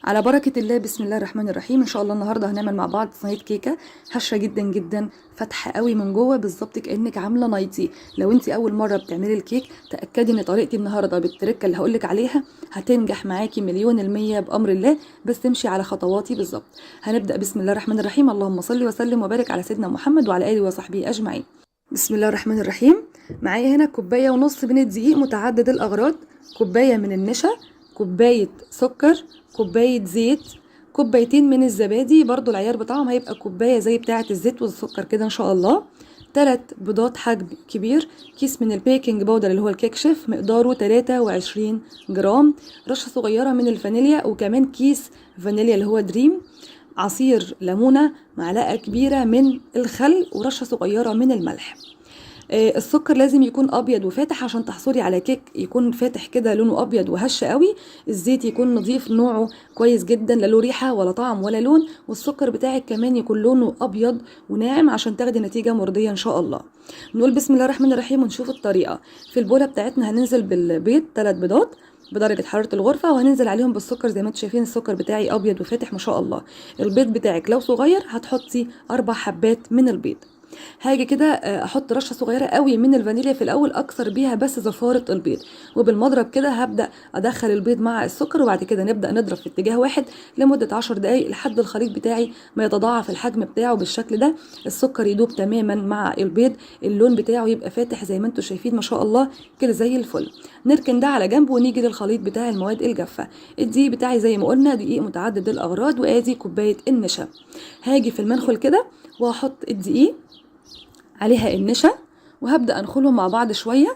على بركة الله، بسم الله الرحمن الرحيم. ان شاء الله النهارده هنعمل مع بعض صينية كيكة هشة جدا جدا، فاتحة قوي من جوه بالظبط كأنك عاملة نايتي. لو انت اول مرة بتعملي الكيك تأكدي ان طريقتي النهارده بالتركة اللي هقولك عليها هتنجح معاكي مليون المية بأمر الله، بس تمشي على خطواتي بالظبط. هنبدأ بسم الله الرحمن الرحيم. اللهم صل وسلم وبارك على سيدنا محمد وعلى آله وصحبه أجمعين. بسم الله الرحمن الرحيم. معايا هنا كوباية ونص من الدقيق متعدد الأغراض، كوباية من النشا، كوباية سكر، كوباية زيت، كوبايتين من الزبادي، برضو العيار بتاعهم هيبقى كوباية زي بتاعة الزيت والسكر كده ان شاء الله. 3 بيضات حجم كبير، كيس من البيكنج باودر اللي هو الكيك شيف مقداره 23 جرام، رشة صغيرة من الفانيليا، وكمان كيس فانيليا اللي هو دريم، عصير ليمونة، معلقة كبيرة من الخل، ورشة صغيرة من الملح. السكر لازم يكون ابيض وفاتح عشان تحصلي على كيك يكون فاتح كده لونه ابيض وهش قوي. الزيت يكون نظيف نوعه كويس جدا، لا له ريحه ولا طعم ولا لون، والسكر بتاعك كمان يكون لونه ابيض وناعم عشان تاخدي نتيجه مرضيه ان شاء الله. نقول بسم الله الرحمن الرحيم ونشوف الطريقه. في البوله بتاعتنا هننزل بالبيض 3 بيضات بدرجة حرارة الغرفة، وهننزل عليهم بالسكر زي ما انتم شايفين. السكر بتاعي ابيض وفاتح ما شاء الله. البيض بتاعك لو صغير هتحطي 4 حبات من البيض. هاجي كده احط رشه صغيره قوي من الفانيليا في الاول اكسر بيها بس زفاره البيض، وبالمضرب كده هبدا ادخل البيض مع السكر، وبعد كده نبدا نضرب في اتجاه واحد لمده 10 دقائق لحد الخليط بتاعي ما يتضاعف الحجم بتاعه بالشكل ده. السكر يدوب تماما مع البيض، اللون بتاعه يبقى فاتح زي ما انتم شايفين ما شاء الله كده زي الفل. نركن ده على جنب ونيجي للخليط بتاع المواد الجافه. الدقيق بتاعي زي ما قلنا دقيق متعدد الاغراض، وادي كوبايه النشا. هاجي في المنخل كده وهحط الدقيق عليها النشا، وهبدأ أنخلهم مع بعض شوية،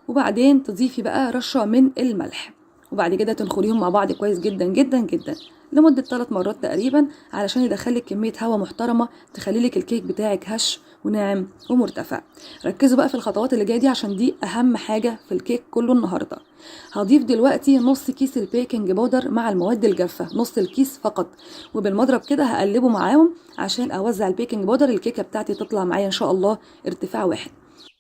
وبعدين تضيفي بقى رشة من الملح، وبعد كده تنخليهم مع بعض كويس جدا جدا جدا لمدة 3 مرات تقريبا علشان يدخلك كمية هواء محترمة تخليلك الكيك بتاعك هش وناعم ومرتفع. ركزوا بقى في الخطوات اللي جايه دي عشان دي أهم حاجة في الكيك كله النهاردة. هضيف دلوقتي نص كيس البيكنج باودر مع المواد الجافة، نص الكيس فقط، وبالمضرب كده هقلبه معاهم عشان اوزع البيكنج باودر. الكيكه بتاعتي تطلع معايا ان شاء الله ارتفاع واحد.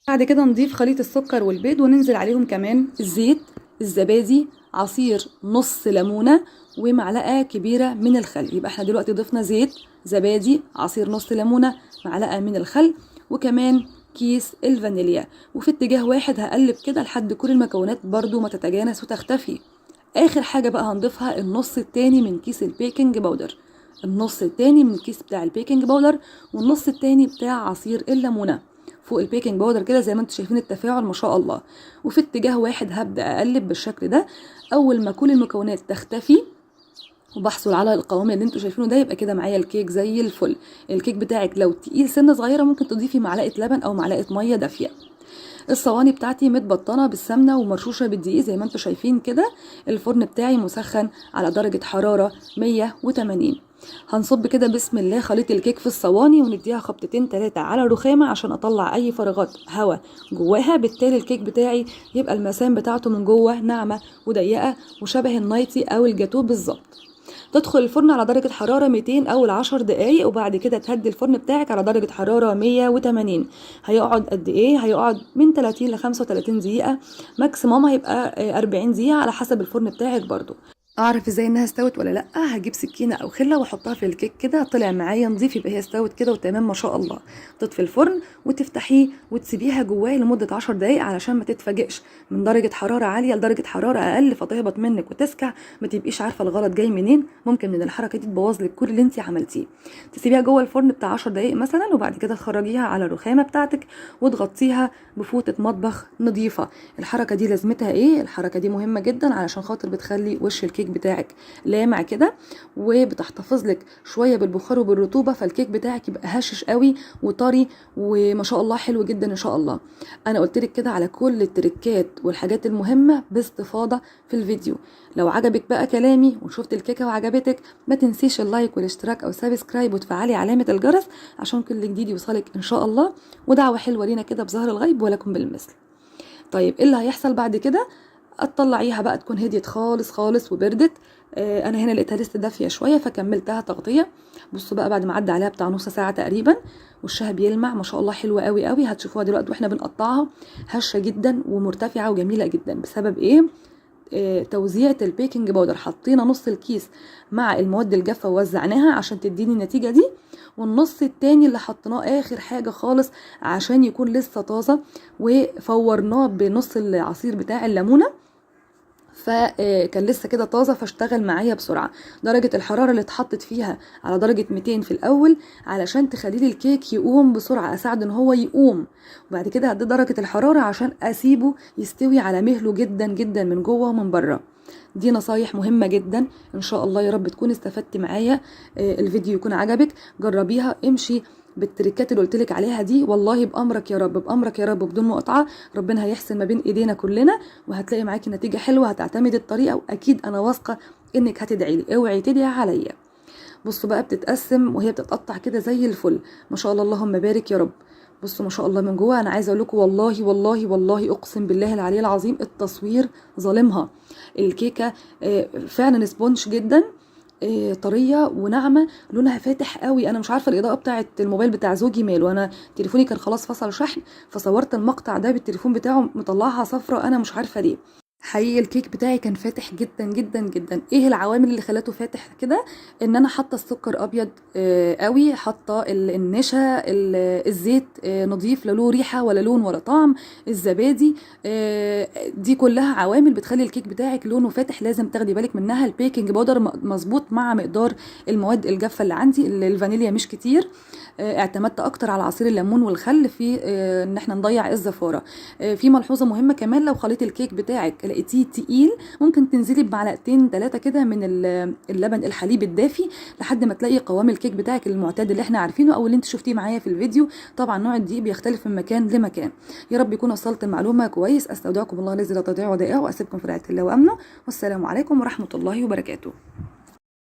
بعد كده نضيف خليط السكر والبيض وننزل عليهم كمان الزيت، الزبادي، عصير نص ليمونه، ومعلقه كبيره من الخل. يبقى احنا دلوقتي ضفنا زيت، زبادي، عصير نص ليمونه، معلقه من الخل، وكمان كيس الفانيليا. وفي اتجاه واحد هقلب كده لحد كل المكونات برضو ما تتجانس وتختفي. اخر حاجه بقى هنضيفها النص التاني من كيس البيكنج باودر، النص التاني من الكيس بتاع البيكنج باودر، والنص التاني بتاع عصير الليمونه فوق البيكنج باودر كده زي ما انتم شايفين التفاعل ما شاء الله. وفي اتجاه واحد هبدا اقلب بالشكل ده. اول ما كل المكونات تختفي وبحصل على القوام اللي انتوا شايفينه ده يبقى كده معايا الكيك زي الفل. الكيك بتاعك لو تقيل سنه صغيره ممكن تضيفي معلقه لبن او معلقه ميه دافيه. الصواني بتاعتي متبطنه بالسمنه ومرشوشه بالدقيق زي ما انتم شايفين كده. الفرن بتاعي مسخن على درجه حراره 180. هنصب كده بسم الله خليط الكيك في الصواني ونديها خبطتين 3 على الرخامه عشان اطلع اي فراغات هواء جواها، بالتالي الكيك بتاعي يبقى المسام بتاعته من جوه ناعمه وضيقه وشبه النايتي او الجاتو بالظبط. تدخل الفرن على درجة حرارة 200 أول 10 دقايق، وبعد كده تهدي الفرن بتاعك على درجة حرارة 180. هيقعد قد إيه؟ هيقعد من 30 ل 35 دقيقة، ماكسيموم هيبقى 40 دقيقة على حسب الفرن بتاعك برضو. اعرف ازاي انها استوت ولا لا؟ هجيب سكينه او خله واحطها في الكيك كده، طلع معايا نضيف يبقى هي استوت كده وتمام ما شاء الله. تطفي الفرن وتفتحيه وتسيبيها جواه لمده 10 دقائق علشان ما تتفاجئش من درجه حراره عاليه لدرجه حراره اقل فتهبط منك وتسكع، ما تبقيش عارفه الغلط جاي منين. ممكن من الحركه دي تبوظ لك كل اللي انت عملتيه. تسيبيها جوه الفرن بتاع 10 دقائق مثلا، وبعد كده تخرجيها على الرخامه بتاعتك وتغطيها بفوطه مطبخ نظيفه. الحركه دي لازمتها ايه؟ الحركه دي مهمه جدا علشان خاطر بتخلي وش الكيك بتاعك لامع كده، وبتحتفظ لك شويه بالبخار وبالرطوبه، فالكيك بتاعك يبقى هشش قوي وطري وما شاء الله حلو جدا ان شاء الله. انا قلت لك كده على كل التريكات والحاجات المهمه باستفاضه في الفيديو. لو عجبك بقى كلامي وشفت الكيكه وعجبتك ما تنسيش اللايك والاشتراك او سبسكرايب وتفعلي علامه الجرس عشان كل جديد يوصلك ان شاء الله. ودعوه حلوه لينا كده بظهر الغيب ولكم بالمثل. طيب ايه اللي هيحصل بعد كده؟ تطلعيها بقى تكون هديت خالص خالص وبردت. انا هنا لقيتها لسه دافيه شويه فكملتها تغطيه. بصوا بقى بعد ما عدى عليها بتاع نص ساعه تقريبا وشها بيلمع ما شاء الله حلوه قوي قوي. هتشوفوها دلوقتي واحنا بنقطعها هشه جدا ومرتفعه وجميله جدا. بسبب ايه؟ توزيعة البيكنج باودر، حطينا نص الكيس مع المواد الجافة ووزعناها عشان تديني النتيجة دي، والنص التاني اللي حطيناه اخر حاجة خالص عشان يكون لسه طازة، وفورناه بنص العصير بتاع الليمونة، فكان لسه كده طازه فاشتغل معايا بسرعه. درجه الحراره اللي اتحطت فيها على درجه 200 في الاول علشان تخلي لي الكيك يقوم بسرعه، اساعد ان هو يقوم، وبعد كده هدي درجه الحراره عشان اسيبه يستوي على مهله جدا جدا من جوه ومن بره. دي نصايح مهمه جدا، ان شاء الله يا رب تكون استفدت معايا. الفيديو يكون عجبك، جربيها، امشي بالتريكات اللي قلتلك عليها دي، والله بامرك يا رب، بامرك يا رب بدون مقاطعه، ربنا هيحسن ما بين ايدينا كلنا، وهتلاقي معاكي نتيجه حلوه. هتعتمد الطريقه، واكيد انا واثقه انك هتدعي لي، اوعي تدعي عليا. بصوا بقى بتتقسم وهي بتتقطع كده زي الفل، ما شاء الله اللهم بارك يا رب. بصوا ما شاء الله من جوه. انا عايزه اقول لكم والله والله والله اقسم بالله العلي العظيم التصوير ظالمها. الكيكه فعلا سبونج جدا، طريه وناعمه، لونها فاتح قوي. انا مش عارفه الاضاءه بتاعه الموبايل بتاع زوجي ماله، انا تليفوني كان خلاص فصل شحن، فصورت المقطع ده بالتليفون بتاعه مطلعها صفرة، انا مش عارفه ليه. حقيقي الكيك بتاعي كان فاتح جدا جدا جدا. ايه العوامل اللي خلته فاتح كده؟ ان انا حاطه السكر ابيض قوي، حاطه النشا، الزيت نظيف، لا له ريحه ولا لون ولا طعم، الزبادي، دي كلها عوامل بتخلي الكيك بتاعك لونه فاتح، لازم تاخدي بالك منها. البيكنج باودر مظبوط مع مقدار المواد الجافه اللي عندي، الفانيليا مش كتير، اعتمدت اكتر على عصير الليمون والخل في ان احنا نضيع الزفاره. في ملحوظه مهمه كمان، لو خليط الكيك بتاعك لقيتيه تقيل ممكن تنزلي بمعلقتين 3 كده من اللبن الحليب الدافي لحد ما تلاقي قوام الكيك بتاعك المعتاد اللي احنا عارفينه او اللي انت شفتيه معايا في الفيديو. طبعا نوع الدقيق بيختلف من مكان لمكان. يا رب يكون وصلت المعلومه كويس. استودعكم الله الذي لا تضيع ودائعه، واسيبكم في رعايه الله وامنه، والسلام عليكم ورحمه الله وبركاته.